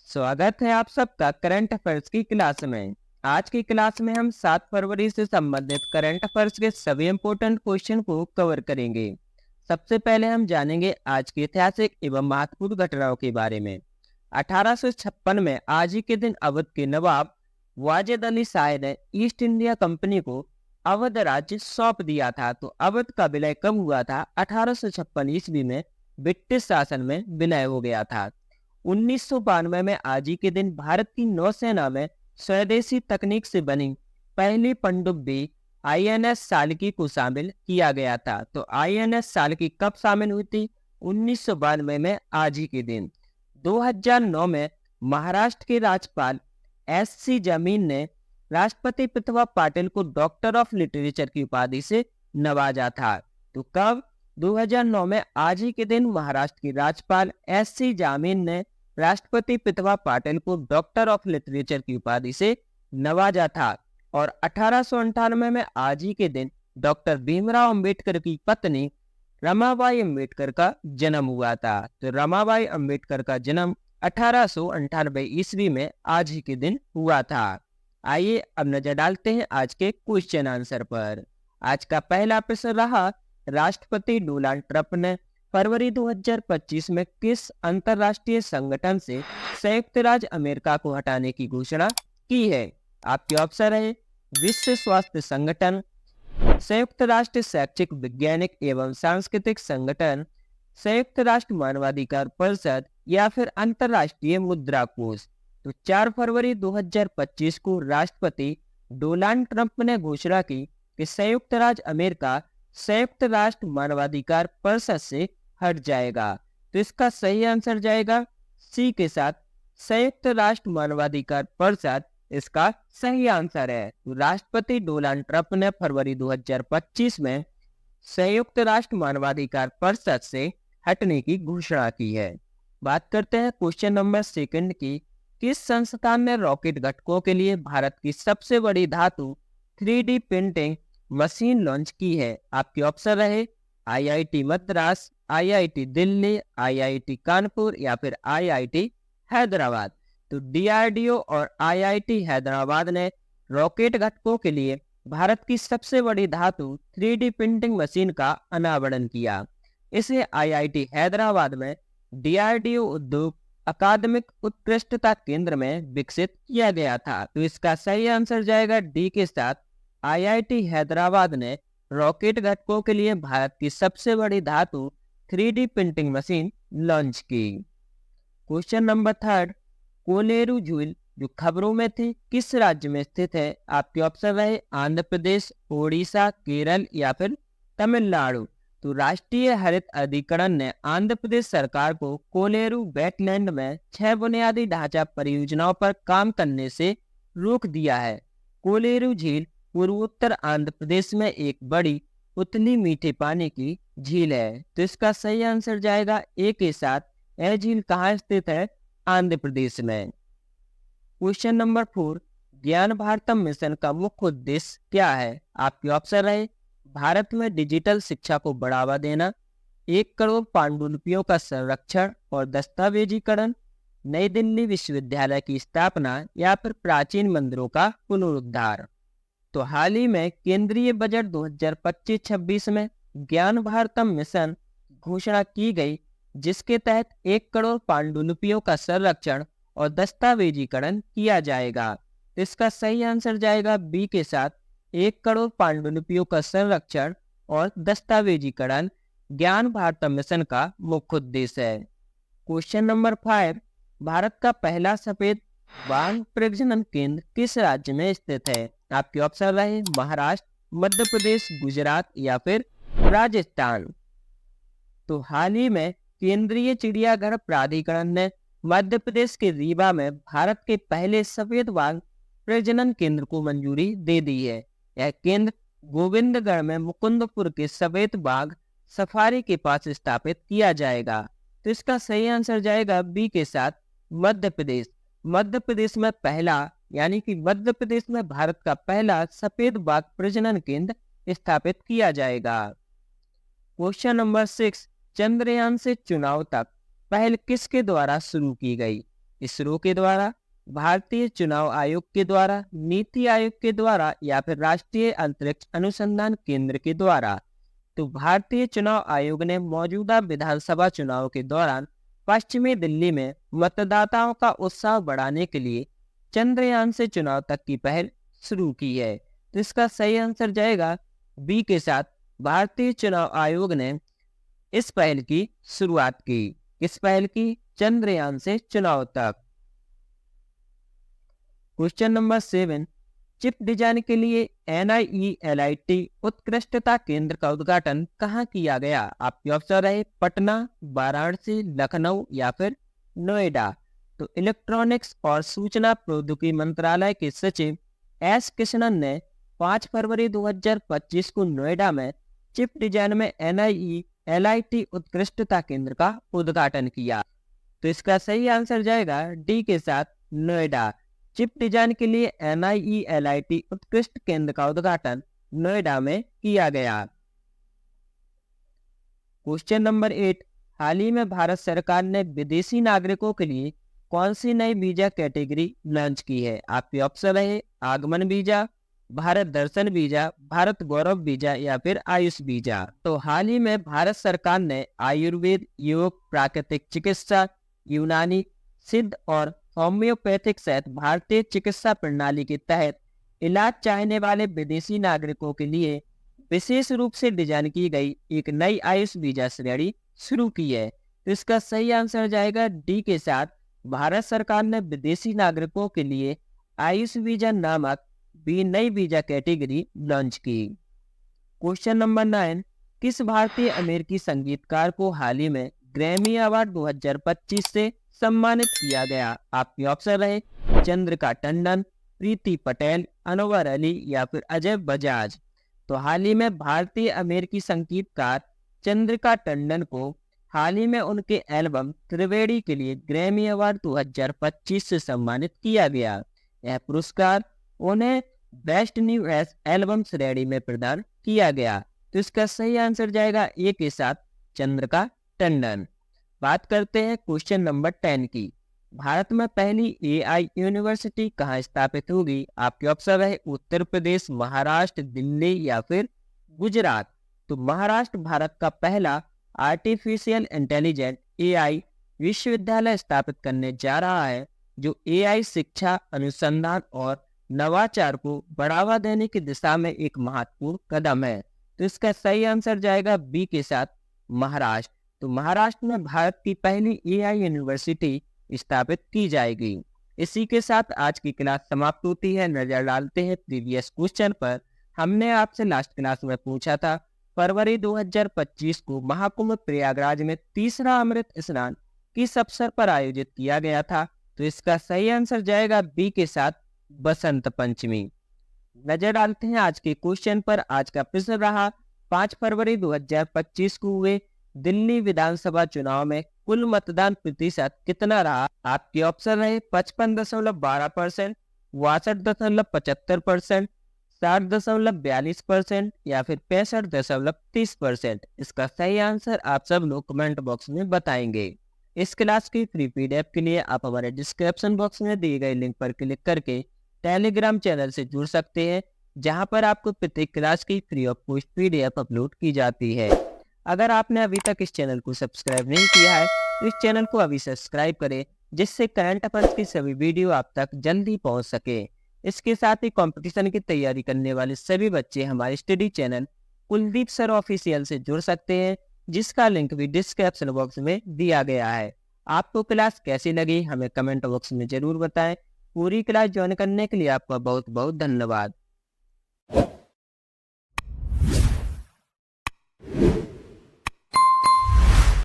स्वागत है आप सबका करंट अफेयर्स की क्लास में। आज की क्लास में हम 7 फरवरी से संबंधित करंट अफेयर्स के सभी इंपॉर्टेंट क्वेश्चन को कवर करेंगे। सबसे पहले हम जानेंगे आज की ऐतिहासिक एवं महत्वपूर्ण घटनाओं के बारे में। 1856 में आज ही के दिन अवध के नवाब वाजिद अली शाह ने ईस्ट इंडिया कंपनी को अवध राज्य सौंप दिया था। तो अवध का विलय कब हुआ था? 1856 ईस्वी में ब्रिटिश शासन में विलय हो गया था। 1992 में आज ही के दिन भारत की नौसेना में स्वदेशी तकनीक से बनी पहली पनडुब्बी आईएनएस साल्की को शामिल किया गया था। तो आईएनएस साल्की कब शामिल हुई थी? 1992 में आज ही के दिन। 2009 में महाराष्ट्र के राज्यपाल एस.सी. जमीन ने राष्ट्रपति प्रतिभा पाटिल को डॉक्टर ऑफ लिटरेचर की उपाधि से नवाजा था। तो कब? 2009 में आज ही के दिन महाराष्ट्र की राज्यपाल एस.सी. जामीन ने राष्ट्रपति प्रतिभा पाटिल को डॉक्टर ऑफ लिटरेचर की उपाधि से नवाजा था। और 1898 में आज ही के दिन डॉक्टर भीमराव अंबेडकर की पत्नी रमाबाई अंबेडकर का जन्म हुआ था। तो रमाबाई अंबेडकर का जन्म 1898 ईस्वी में आज ही के दिन हुआ था। आइए अब नजर डालते हैं आज के क्वेश्चन आंसर पर। आज का पहला प्रश्न रहा, राष्ट्रपति डोनाल्ड ट्रंप ने फरवरी 2025 में किस अंतरराष्ट्रीय संगठन से संयुक्त राज्य अमेरिका को हटाने की घोषणा की है? आपके ऑप्शन है विश्व स्वास्थ्य संगठन, संयुक्त राष्ट्र शैक्षिक वैज्ञानिक एवं सांस्कृतिक संगठन, संयुक्त राष्ट्र मानवाधिकार परिषद या फिर अंतरराष्ट्रीय मुद्रा कोष। तो 4 फरवरी 2025 को राष्ट्रपति डोनाल्ड ट्रंप ने घोषणा की कि संयुक्त राज्य अमेरिका संयुक्त राष्ट्र मानवाधिकार परिषद से हट जाएगा। तो इसका सही आंसर जाएगा सी के साथ, संयुक्त राष्ट्र मानवाधिकार परिषद इसका सही आंसर है। तो राष्ट्रपति डोनाल्ड ट्रंप ने फरवरी 2025 में संयुक्त राष्ट्र मानवाधिकार परिषद से हटने की घोषणा की है। बात करते हैं क्वेश्चन नंबर सेकंड की। किस संस्थान ने रॉकेट घटकों के लिए भारत की सबसे बड़ी धातु 3D प्रिंटिंग मशीन लॉन्च की है? आपके ऑप्शन रहे IIT Madras, IIT Delhi, IIT Kanpur या फिर आईआईटी हैदराबाद। तो डीआरडीओ और आईआईटी हैदराबाद ने रॉकेट घटकों के लिए भारत की सबसे बड़ी धातु 3D प्रिंटिंग मशीन का अनावरण किया। इसे आईआईटी हैदराबाद में डीआरडीओ उद्योग अकादमिक उत्कृष्टता केंद्र में विकसित किया गया था। तो इसका सही आंसर जाएगा डी के साथ, आईआईटी हैदराबाद ने रॉकेट घटकों के लिए भारत की सबसे बड़ी धातु 3D प्रिंटिंग मशीन लॉन्च की। क्वेश्चन नंबर थर्ड, कोलेरू झील जो खबरों में थे किस राज्य में स्थित है? आपके ऑप्शन रहे आंध्र प्रदेश, ओडिशा, केरल या फिर तमिलनाडु। तो राष्ट्रीय हरित अधिकरण ने आंध्र प्रदेश सरकार को कोलेरू वेटलैंड में 6 बुनियादी ढांचा परियोजनाओं पर काम करने से रोक दिया है। कोलेरू झील पूर्वोत्तर आंध्र प्रदेश में एक बड़ी उतनी मीठे पानी की झील है। तो इसका सही आंसर जाएगा ए के साथ, यह झील कहाँ स्थित है? आंध्र प्रदेश में। क्वेश्चन नंबर 4, ज्ञान भारतम मिशन का मुख्य उद्देश्य क्या है? आपके ऑप्शन रहे भारत में डिजिटल शिक्षा को बढ़ावा देना, 1 करोड़ पांडुलिपियों का संरक्षण और दस्तावेजीकरण, नई दिल्ली विश्वविद्यालय की स्थापना या फिर प्राचीन मंदिरों का पुनरुद्धार। तो हाल ही में केंद्रीय बजट 2025-26 में ज्ञान भारतम मिशन घोषणा की गई, जिसके तहत 1 करोड़ पांडुलिपियों का संरक्षण और दस्तावेजीकरण किया जाएगा। तो इसका सही आंसर जाएगा बी के साथ, 1 करोड़ पांडुलिपियों का संरक्षण और दस्तावेजीकरण ज्ञान भारतम मिशन का मुख्य उद्देश्य है। क्वेश्चन नंबर 5, भारत का पहला सफेद बाघ प्रजनन केंद्र किस राज्य में स्थित है? आपके ऑप्शन रहे महाराष्ट्र, मध्य प्रदेश, गुजरात या फिर राजस्थान। तो हाल ही में केंद्रीय चिड़ियाघर प्राधिकरण ने मध्य प्रदेश के रीवा में भारत के पहले सफेद बाघ प्रजनन केंद्र को मंजूरी दे दी है। यह केंद्र गोविंदगढ़ में मुकुंदपुर के सफेद बाघ सफारी के पास स्थापित किया जाएगा। तो इसका सही आंसर जाएगा बी के साथ, मध्य प्रदेश। मध्य प्रदेश में पहला, यानी कि मध्य प्रदेश में भारत का पहला सफेद बाघ प्रजनन केंद्र स्थापित किया जाएगा। क्वेश्चन नंबर 6, चंद्रयान से चुनाव तक पहल किसके द्वारा शुरू की गई? इसरो के द्वारा, भारतीय चुनाव आयोग के द्वारा, नीति आयोग के द्वारा या फिर राष्ट्रीय अंतरिक्ष अनुसंधान केंद्र के द्वारा। तो भारतीय चुनाव आयोग ने मौजूदा विधानसभा चुनाव के दौरान पश्चिमी दिल्ली में मतदाताओं का उत्साह बढ़ाने के लिए चंद्रयान से चुनाव तक की पहल शुरू की है। तो इसका सही आंसर जाएगा बी के साथ, भारतीय चुनाव आयोग ने इस पहल की शुरुआत की। किस पहल की? चंद्रयान से चुनाव तक। क्वेश्चन नंबर 7, चिप डिजाइन के लिए NIELIT उत्कृष्टता केंद्र का उद्घाटन कहाँ किया गया? आपके ऑप्शन रहे पटना, वाराणसी, लखनऊ या फिर नोएडा। तो इलेक्ट्रॉनिक्स और सूचना प्रौद्योगिकी मंत्रालय के सचिव S कृष्णन ने 5 फरवरी 2025 को नोएडा में चिप डिजाइन में NIELIT उत्कृष्टता केंद्र का उद्घाटन किया। तो इसका सही आंसर जाएगा डी के साथ, नोएडा। चिप डिजाइन के लिए NIELIT उत्कृष्ट केंद्र का उद्घाटन नोएडा में किया गया। क्वेश्चन नंबर 8, हाल ही में भारत सरकार ने विदेशी नागरिकों के लिए कौन सी नई वीजा कैटेगरी लॉन्च की है? आपके ऑप्शन है आगमन वीजा, भारत दर्शन वीजा, भारत गौरव वीजा या फिर आयुष वीजा। तो हाल ही में भारत सरकार ने आयुर्वेद, योग, प्राकृतिक चिकित्सा, यूनानी, सिद्ध और होम्योपैथिक सहित भारतीय चिकित्सा प्रणाली के तहत इलाज चाहने वाले विदेशी नागरिकों के लिए विशेष रूप से डिजाइन की गई एक नई आयुष वीजा श्रेणी शुरू की है। तो इसका सही आंसर जाएगा डी के साथ, भारत सरकार ने विदेशी नागरिकों के लिए आयुष वीजा नामक भी नई वीजा कैटेगरी लॉन्च की। क्वेश्चन नंबर 9, किस भारतीय अमेरिकी संगीतकार को हाल ही में ग्रैमी अवार्ड 2025 से सम्मानित किया गया? आपके ऑप्शन रहे चंद्रिका टंडन, प्रीति पटेल, अनवर अली या फिर अजय बजाज। तो हाल ही में भारतीय अमेरिकी संगीतकार चंद्रिका टंडन को हाल ही में उनके एल्बम त्रिवेणी के लिए ग्रैमी अवार्ड 2025 से सम्मानित किया गया। यह पुरस्कार उन्हें बेस्ट न्यू एल्बम श्रेणी में प्रदान किया गया। तो इसका सही आंसर जाएगा ए के साथ, चंद्रिका टंडन। बात करते हैं क्वेश्चन नंबर 10 की। भारत में पहली AI यूनिवर्सिटी कहाँ स्थापित होगी? आपके ऑप्शन है उत्तर प्रदेश, महाराष्ट्र, दिल्ली या फिर गुजरात। तो महाराष्ट्र भारत का पहला आर्टिफिशियल इंटेलिजेंट AI विश्वविद्यालय स्थापित करने जा रहा है, जो AI शिक्षा, अनुसंधान और नवाचार को बढ़ावा देने की दिशा में एक महत्वपूर्ण कदम है। तो इसका सही आंसर जाएगा बी के साथ, महाराष्ट्र। तो महाराष्ट्र में भारत की पहली AI यूनिवर्सिटी स्थापित की जाएगी। इसी के साथ आज की क्लास समाप्त होती है। नजर डालते हैं प्रीवियस क्वेश्चन पर। हमने आपसे लास्ट क्लास में पूछा था फरवरी 2025 को महाकुंभ प्रयागराज में तीसरा अमृत स्नान किस अवसर पर आयोजित किया गया था? तो इसका सही आंसर जाएगा बी के साथ, बसंत पंचमी। नजर डालते हैं आज के क्वेश्चन पर। आज का प्रश्न रहा 5 फरवरी 2025 को हुए दिल्ली विधानसभा चुनाव में कुल मतदान प्रतिशत कितना रहा? आपके ऑप्शन रहे 55.12%, 62.75%, 60.42% या फिर 65.30%। इसका सही आंसर आप सब लोग कमेंट बॉक्स में बताएंगे। इस क्लास की फ्री PDF के लिए आप हमारे डिस्क्रिप्शन बॉक्स में दिए गए लिंक पर क्लिक करके टेलीग्राम चैनल से जुड़ सकते हैं, जहां पर आपको प्रत्येक क्लास की free of cost PDF upload की जाती है। अगर आपने अभी तक इस चैनल को सब्सक्राइब नहीं किया है तो इस चैनल को अभी सब्सक्राइब करें, जिससे करंट अफेयर्स की सभी वीडियो आप तक जल्दी पहुंच सके। इसके साथ ही कंपटीशन की तैयारी करने वाले सभी बच्चे हमारे study channel Kuldeep sir official से जुड़ सकते हैं, जिसका लिंक भी डिस्क्रिप्शन बॉक्स में दिया गया है। आपको क्लास कैसी लगी हमें कमेंट बॉक्स में जरूर बताएं। पूरी क्लास ज्वाइन करने के लिए आपका बहुत बहुत धन्यवाद।